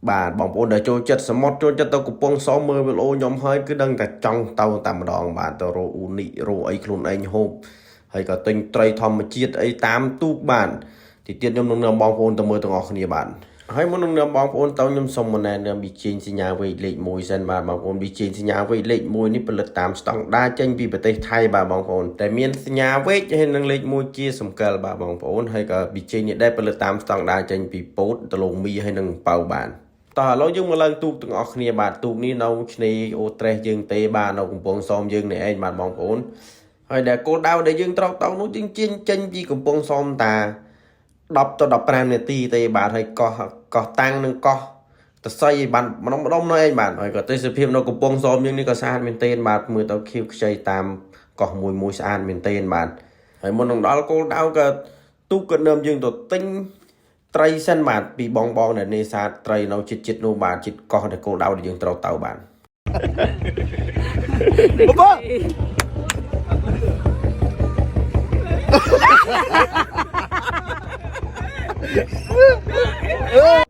បាទបងប្អូនដែលចូលចិត្តសមុទ្រចូលចិត្តទៅកំពង់សោមមើលវីដេអូខ្ញុំហើយគឺដឹងតែចង់ទៅតែម្ដងបាទទៅរកអ៊ូនីរកអីខ្លួនឯងហូបហើយក៏ទិញត្រីធម្មជាតិអីតាមទូកបាទទីទៀតខ្ញុំនឹងនាំបងប្អូនទៅមើលទាំងអស់គ្នាបាទហើយមុននឹងនាំបងប្អូនទៅខ្ញុំសូមណែនាំប៊ីចេងសញ្ញាវេកលេខ1សិនបាទបងប្អូនប៊ីចេងសញ្ញាវេកលេខ1នេះផលិតតាមស្តង់ដារចេញពីប្រទេសថៃបាទបងប្អូនតែមានសញ្ញាវេកហើយនឹងលេខ1ជាសម្គាល់បាទបងប្អូនហើយក៏ប៊ីចេងនេះដែរផលិតតាមស្តង់ដារចេញពីពោតដលងមីហើយនឹងប៉ៅបាទតោះឥឡូវយើងមកឡើងទូកទាំងអស់គ្នាបាទទូកនេះនៅឆ្នេរអូត្រេសយើងទេបាទនៅកំពង់សោមយើងនេះឯងបាទបងប្អូនហើយដែលគោលដៅដែលយើងត្រូវតោងនោះយើងចេញពីកំពង់សោមតា10ទៅ15នាទីទេបាទហើយកោះតាំងនឹងកោះតសៃបានម្ដុំនៅឯងបាទហើយក៏ទេសភាពនៅកំពង់សោមយើងនេះក៏ស្អាតមែនទែនបាទមើលទៅខៀវខ្ចីតាមកោះមួយស្អាតមែនទែនបាទហើយមុននឹងដល់គោលដៅក៏ទូកក៏នាំយើងទៅទិញត្រីសិនបាទពីបងដែលនេសាទត្រីនៅចិត្តនោះបាទចិត្តកោះដែលគោលដៅដែលយើងត្រូវទៅបាទ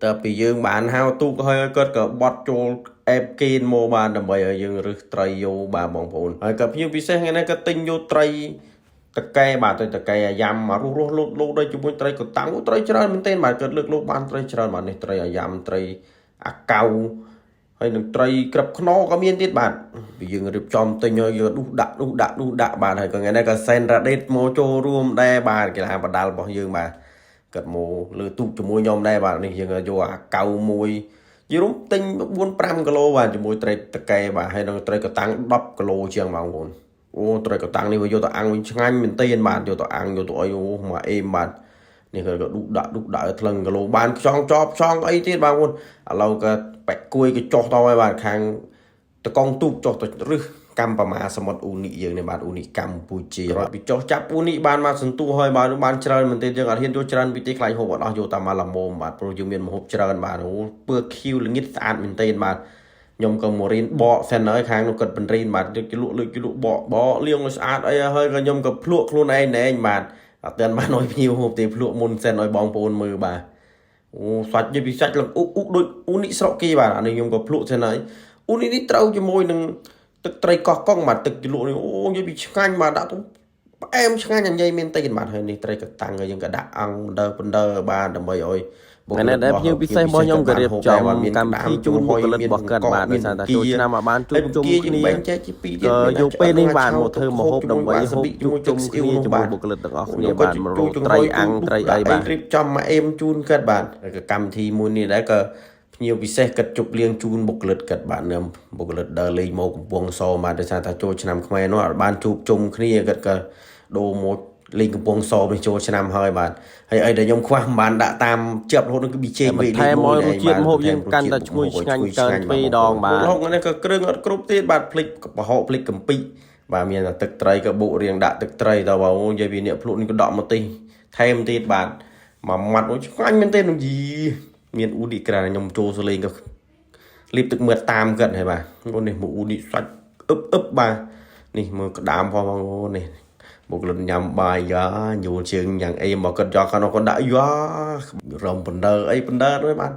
តើពីយើងបានហៅទូកហើយគាត់ក៏បត់ចូលអេបកេនមកបានដើម្បីឲ្យយើងរឹសត្រីយកបាទបងប្អូនហើយក៏ភ្ញៀវពិសេសថ្ងៃនេះក៏ទិញយកត្រីតកែបាទទៅតកែអាយ៉ាំមករស់លោកដូចជាមួយត្រីកតាំងត្រីច្រើនមែនទែនបាទគាត់លើកលោកបានត្រីច្រើនបាទនេះត្រីអាយ៉ាំត្រីអាកៅហើយនឹងត្រីក្របខ្នោក៏មានទៀតបាទពីយើងរៀបចំទិញហើយយើងដុះដាក់បាទហើយក៏ថ្ងៃនេះក៏សែនរ៉ាដេតមកចូលរួមដែរបាទកីឡាបដាល់របស់យើងបាទគាត់មកលើទូកជាមួយខ្ញុំដែរបាទនេះយើងយកអាកៅមួយយីរុំទិញ4-5 គីឡូបាទជាមួយត្រីតកែបាទហើយនឹងត្រីកតាំង10 គីឡូជាងបងប្អូនអូត្រីកតាំងនេះវាយកទៅអាំងវិញឆ្ងាញ់មែនទែនបាទយកទៅអាំងយកទៅអីអូមកអេមបាទនេះក៏ដុះដាក់ថ្លឹងគីឡូបានខ្ចង់ចប់ខ្ចង់អីទៀតបងប្អូនឥឡូវក៏បែកគួយក៏ចុះទៅហើយបាទខាងតកងទូកចុះទៅរឹសកម្ពុជាមាសមុទ្រអ៊ូនីយើងនេះបាទអ៊ូនីកម្ពុជាបាទពីចុះចាប់អ៊ូនីបានមកសន្ទុះហើយបាទបានច្រើនមែនទែនយើងអត់ហ៊ានយកច្រើនពីទីខ្លាញ់ហូបអត់អស់យកតាមមកល្មមបាទព្រោះយើងមានម្ហូបច្រើនបាទអូពើខៀវល្ងិតស្អាតមែនទែនបាទខ្ញុំក៏មករៀនបកសិនហើយខាងនោះគាត់បញ្រៀនបាទលើកជលក់បកលាងឲ្យស្អាតអីហើយក៏ខ្ញុំក៏ភ្លក់ខ្លួនឯងបាទអត់ទាន់បានឲ្យភ្ញៀវហូបទេភ្លក់មុនសិនឲ្យបងប្អូនមើលបាទអូសាច់និយាយពីសាច់ឡើងអ៊ុដូចអ៊ូនីស្រុកគេបាទអានេះខ្ញុំក៏ភ្លក់សិនហើយអ៊ូនីនេះត្រូវជាមួយនឹងទឹកត្រីកោះកុងបាទទឹកជ្រលក់នេះអូនិយាយពីឆ្ងាញ់បាទដាក់ទៅផ្អែមឆ្ងាញ់ញ៉ៃមែនទែនបាទហើយនេះត្រីកតាំងហើយយើងក៏ដាក់អង្គបណ្ដើបាទដើម្បីឲ្យថ្ងៃនេះដែលភ្ញៀវពិសេសរបស់ខ្ញុំក៏រៀបចំកម្មវិធីជូនបុគ្គលិករបស់គាត់បាទដោយសារតែចូលឆ្នាំមកបានជួបជុំគ្នាយកពេលនេះបានមកធ្វើម្ហូបដើម្បីហូបជួបជុំគ្នាជាមួយបុគ្គលិកទាំងអស់គ្នាបាទមករកត្រីអាំងត្រីអីបាទរៀបចំមកអេមជូនគាត់បាទហើយក៏កម្មវិធីមួយនេះដែរក៏ភ្ញៀវពិសេសគាត់ជប់លៀងជូនបុគ្គលិកគាត់បាទនៅបុគ្គលិកដើរលេងមកកំពង់សោមបាទដោយសារតែចូលឆ្នាំខ្មែរនោះអត់បានជួបជុំគ្នាគាត់ក៏ដូរមកលេងកំពង់សោមនេះចូលឆ្នាំហើយបាទហើយអីដែលខ្ញុំខ្វះមិនបានដាក់តាមជាប់រហូតនឹងគឺប៊ីចេងវិញថែមមករសជាតិម្ហូបយើងកាន់តែឈ្ងុយឆ្ងាញ់កើន2ដងបាទហូបនេះក៏គ្រឿងអត់គ្រប់ទៀតបាទភ្លេចប្រហុកភ្លេចកំពីបាទមានតែទឹកត្រីក៏បុករៀងដាក់ទឹកត្រីតើបងនិយាយពីអ្នកភ្លក់នេះក៏ដកមកទីថែមទៀតបាទមួយម៉ាត់ឆ្ងាញ់មែនទេនឹងយីមានអ៊ូឌីក្រាខ្ញុំចូលសលេងក៏លៀបទឹកមើលតាមគាត់ហើយបាទនេះមកអ៊ូឌីសាច់អឹបបាទនេះមើលក្តាមផងបងប្អូននេះបុគ្គលិកញ៉ាំបាយយ៉ាយូរជាងយ៉ាងអីមកគាត់យកខាងនោះគាត់ដាក់យ៉ារំបណ្ដើអីបណ្ដើហ្នឹងបាទ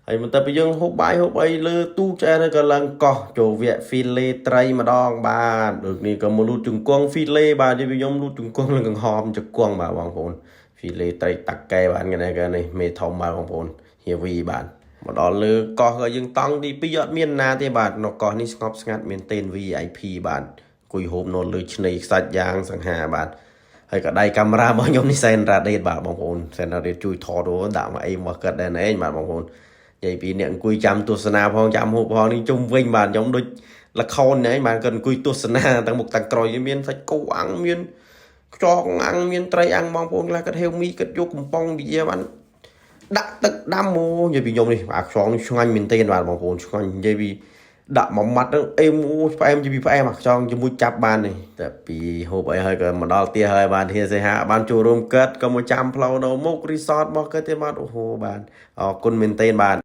ហើយមិនតែពីយើងហូបបាយហូបអីលើទូឆ្អែតក៏ឡើងកោះចូលវគ្គហ្វីលេត្រីម្ដងបាទដូចនេះក៏មកលូតជង្គង់ហ្វីលេបាទនិយាយពីខ្ញុំលូតជង្គង់នឹងកង្ហមជង្គង់បាទបងប្អូនហ្វីលេត្រីតាក់កែបាទថ្ងៃនេះមេធំបាទបងប្អូនហៀវីបាទមកដល់លើកោះក៏យើងតង់ទី2អត់មានណាទេបាទនៅកោះនេះស្ងប់ស្ងាត់មានទេន VIP បាទគួយហូបនៅលើឆ្នេរខ្សាច់យ៉ាងសង្ហាបាទហើយក៏ដៃកាមេរ៉ារបស់ខ្ញុំនេះសែនរ៉ាដេតបាទបងប្អូនសែនរ៉ាដេតជួយថតដាក់មកអីមកកើតដែរឯងបាទបងប្អូននិយាយពីអ្នកអង្គុយចាំទស្សនាផងចាំហូបផងនេះជុំវិញបាទខ្ញុំដូចល្ខោនហ្នឹងបាទគាត់អង្គុយទស្សនាទាំងមុខទាំងក្រោយមានសាច់គោអាំងមានខ្យងអាំងមានត្រីអាំងបងប្អូនខ្លះគាត់ហេវមីគាត់យកកំប៉ុងវាបានដាក់ទឹកដាំមកនិយាយពីខ្ញុំនេះអាខ្យងនេះឆ្ងាញ់មែនទែនបាទបងប្អូនឆ្ងាញ់និយាយពីដាក់មួយម៉ាត់ហ្នឹងអេមផ្អែមពីផ្អែមអាខ្យងជាមួយចាប់បាននេះតែពីហូបអីហើយក៏មកដល់ទៀតហើយបានធាសេហាបានចូលរួមកើតក៏មកចាំផ្លូវនៅមុខរីសតរបស់គាត់ទៀតបាទអូហូបាទអរគុណមែនទែនបាទ